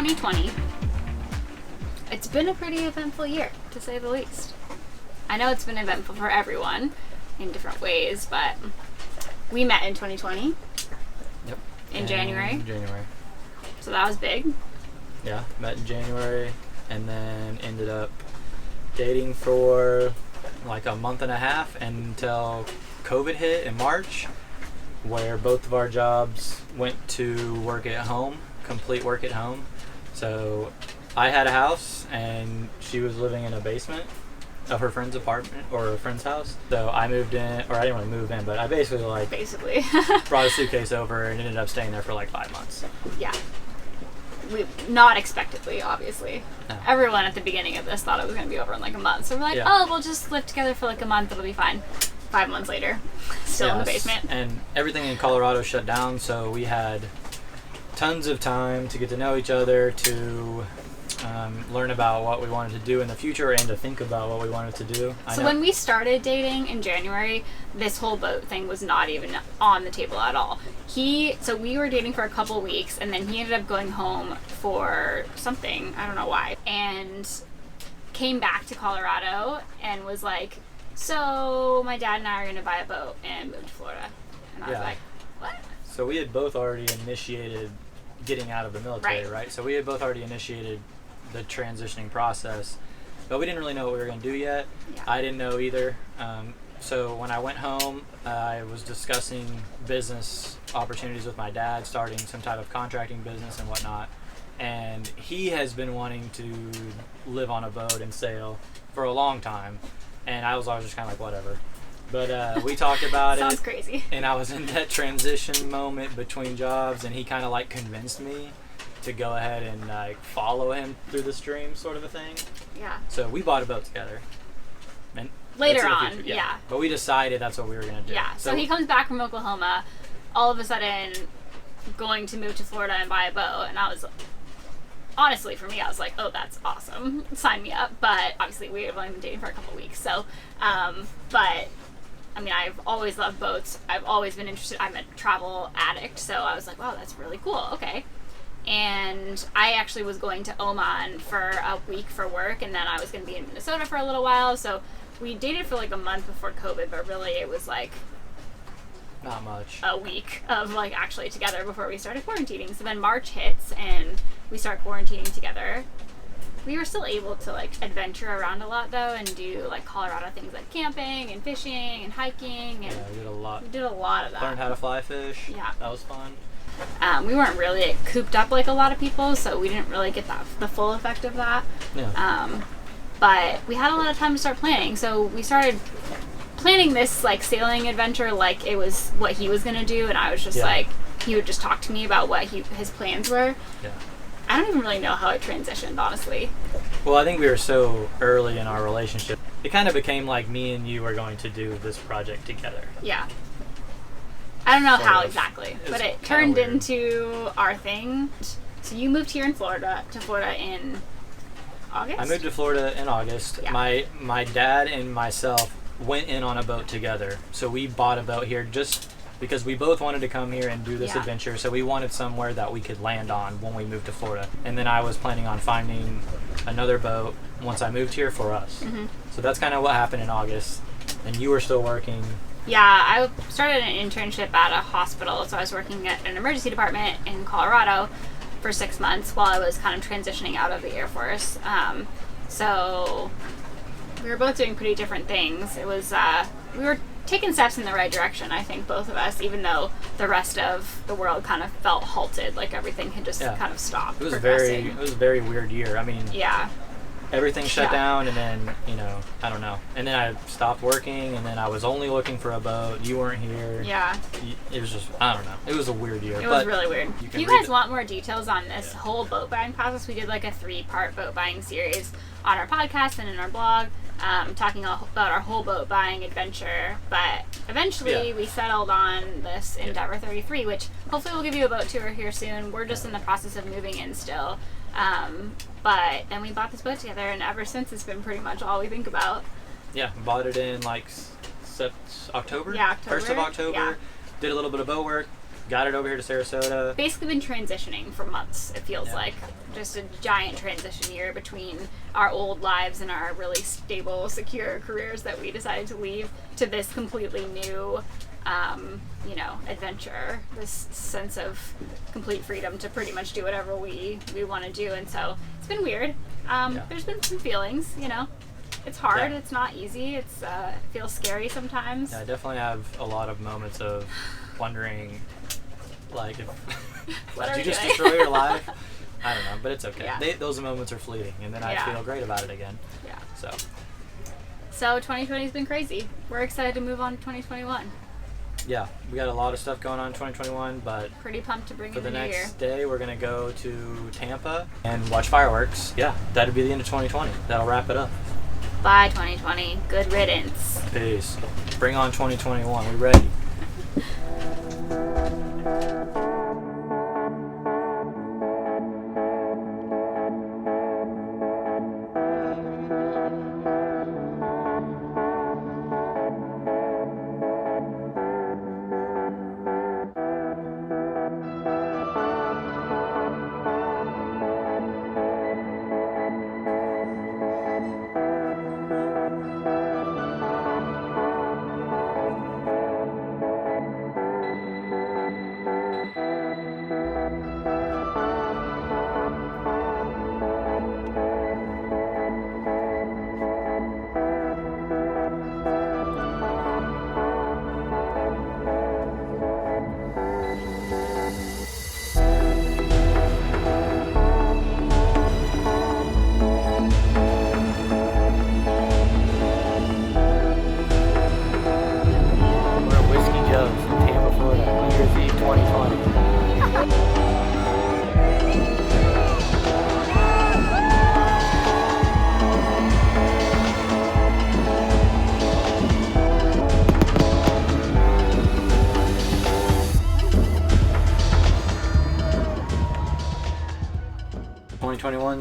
2020. It's been a pretty eventful year, to say the least. I know it's been eventful for everyone in different ways, but we met in 2020. Yep. In January. January. So that was big. Yeah, met in January and then ended up dating for like a month and a half until COVID hit in March, where both of our jobs went to work at home, complete work at home. So I had a house and she was living in a basement of her friend's apartment or a friend's house. So I moved in, or I didn't really move in, but I basically brought a suitcase over and ended up staying there for like 5 months. Yeah. Not expectedly, obviously. No. Everyone at the beginning of this thought it was going to be over in like a month. So we're like, we'll just live together for like a month. It'll be fine. 5 months later, still in the basement. And everything in Colorado shut down, so we had tons of time to get to know each other, to learn about what we wanted to do in the future, and to think about what we wanted to do. So when we started dating in January, this whole boat thing was not even on the table at all. So we were dating for a couple weeks, and then he ended up going home for something, I don't know why, and came back to Colorado and was like, so my dad and I are going to buy a boat and move to Florida. And I was like, what? So we had both already initiated getting out of the military, right? So we had both already initiated the transitioning process, but we didn't really know what we were going to do yet. Yeah. I didn't know either. So when I went home, I was discussing business opportunities with my dad, starting some type of contracting business and whatnot. And he has been wanting to live on a boat and sail for a long time. And I was always just kind of like, whatever. But we talked about it. Sounds crazy. And I was in that transition moment between jobs, and he kind of like convinced me to go ahead and like follow him through the stream, sort of a thing. Yeah. So we bought a boat together. And later on, yeah. But we decided that's what we were going to do. Yeah. So he comes back from Oklahoma, all of a sudden going to move to Florida and buy a boat, and I was, honestly, for me, I was like, oh, that's awesome. Sign me up. But obviously, we have only been dating for a couple weeks. So, but I mean, I've always loved boats. I've always been interested. I'm a travel addict. So I was like, wow, that's really cool. Okay. And I actually was going to Oman for a week for work. And then I was going to be in Minnesota for a little while. So we dated for like a month before COVID. But really, it was like not much. A week of like actually together before we started quarantining. So then March hits and we start quarantining together. We were still able to like adventure around a lot though and do like Colorado things like camping and fishing and hiking. And we did a lot. We did a lot of that. Learned how to fly fish. Yeah. That was fun. We weren't really cooped up like a lot of people, so we didn't really get the full effect of that. Yeah. But we had a lot of time to start planning. So we started planning this like sailing adventure like it was what he was gonna do, and I was just like, he would just talk to me about what his plans were. Yeah. I don't even really know how it transitioned, honestly. Well, I think we were so early in our relationship. It kind of became like me and you were going to do this project together. Yeah. I don't know how exactly, but it turned into our thing. So you moved here to Florida in August? I moved to Florida in August. Yeah. My dad and myself went in on a boat together. So we bought a boat here just because we both wanted to come here and do this adventure. So we wanted somewhere that we could land on when we moved to Florida. And then I was planning on finding another boat once I moved here for us. Mm-hmm. So that's kind of what happened in August. And you were still working. Yeah, I started an internship at a hospital. So I was working at an emergency department in Colorado for 6 months while I was kind of transitioning out of the Air Force. So we were both doing pretty different things. It was, we were taking steps in the right direction, I think, both of us, even though the rest of the world kind of felt halted, like everything had just kind of stopped. It was a very weird year. I mean, everything shut down, and then, I don't know. And then I stopped working, and then I was only looking for a boat. You weren't here. Yeah. It was just, I don't know. It was a weird year. It was really weird. If you guys want more details on this whole boat buying process, we did like a 3-part boat buying series on our podcast and in our blog, talking about our whole boat buying adventure. But eventually we settled on this Endeavor 33, which hopefully we'll give you a boat tour here soon. We're just in the process of moving in still. But then we bought this boat together, and ever since it's been pretty much all we think about. Yeah, bought it in like October? Yeah, October. 1st of October. Yeah. Did a little bit of boat work, got it over here to Sarasota. Basically been transitioning for months, it feels like. Just a giant transition year between our old lives and our really stable, secure careers that we decided to leave to this completely new, adventure. This sense of complete freedom to pretty much do whatever we want to do. And so it's been weird. There's been some feelings, It's hard. Yeah. It's not easy. It feels scary sometimes. Yeah, I definitely have a lot of moments of wondering, like, if What did are you we just doing? destroy your life? I don't know, but it's okay. Yeah. Those moments are fleeting, and then I Yeah. feel great about it again. Yeah. So 2020 has been crazy. We're excited to move on to 2021. yeah, we got a lot of stuff going on in 2021, but Pretty pumped to bring for in the the new year. next day, we're gonna go to Tampa and watch fireworks. Yeah, that'll be the end of 2020. That'll wrap it up. Bye 2020. Good riddance. Peace. Bring on 2021. We ready. We're at Whiskey Joe's in Tampa, Florida. New Year's Eve 2020.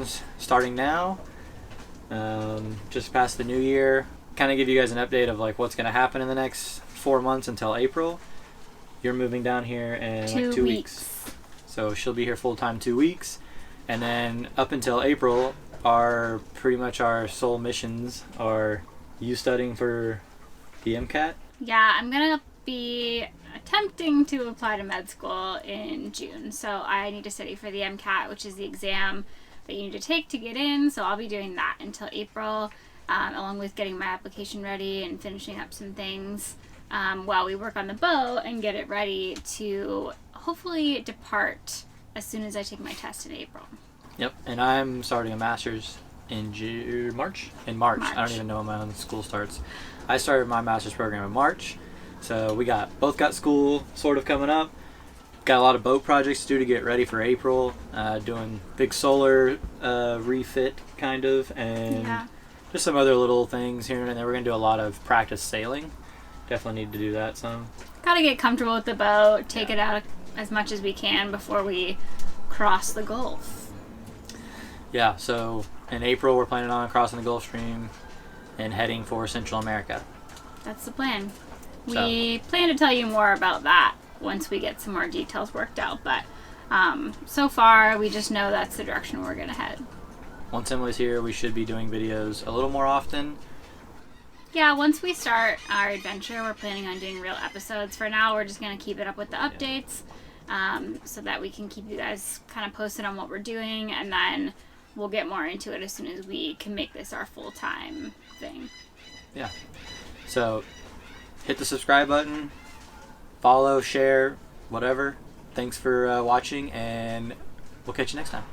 's starting now. Just past the new year. Kind of give you guys an update of like what's going to happen in the next 4 months until April. You're moving down here in like 2 weeks. So she'll be here full time 2 weeks. And then up until April are pretty much our sole missions are you studying for the MCAT. Yeah, I'm gonna be attempting to apply to med school in June. So I need to study for the MCAT, which is the exam that you need to take to get in. So I'll be doing that until April, along with getting my application ready and finishing up some things while we work on the boat and get it ready to hopefully depart as soon as I take my test in April. Yep, and I'm starting a master's in March. In March. I don't even know when my own school starts. I started my master's program in March, so we both got school sort of coming up. Got a lot of boat projects to do to get ready for April. Doing big solar refit kind of, and just some other little things here and there. We're gonna do a lot of practice sailing. Definitely need to do that some. Gotta get comfortable with the boat, take it out as much as we can before we cross the Gulf. Yeah, so in April we're planning on crossing the Gulf Stream and heading for Central America. That's the plan. We plan to tell you more about that once we get some more details worked out, but so far we just know that's the direction we're gonna head. Once Emily's here, we should be doing videos a little more often. Yeah, once we start our adventure, we're planning on doing real episodes. For now, we're just gonna keep it up with the updates, so that we can keep you guys kind of posted on what we're doing, and then we'll get more into it as soon as we can make this our full-time thing. Yeah. So hit the subscribe button, follow, share, whatever. Thanks for watching, and we'll catch you next time.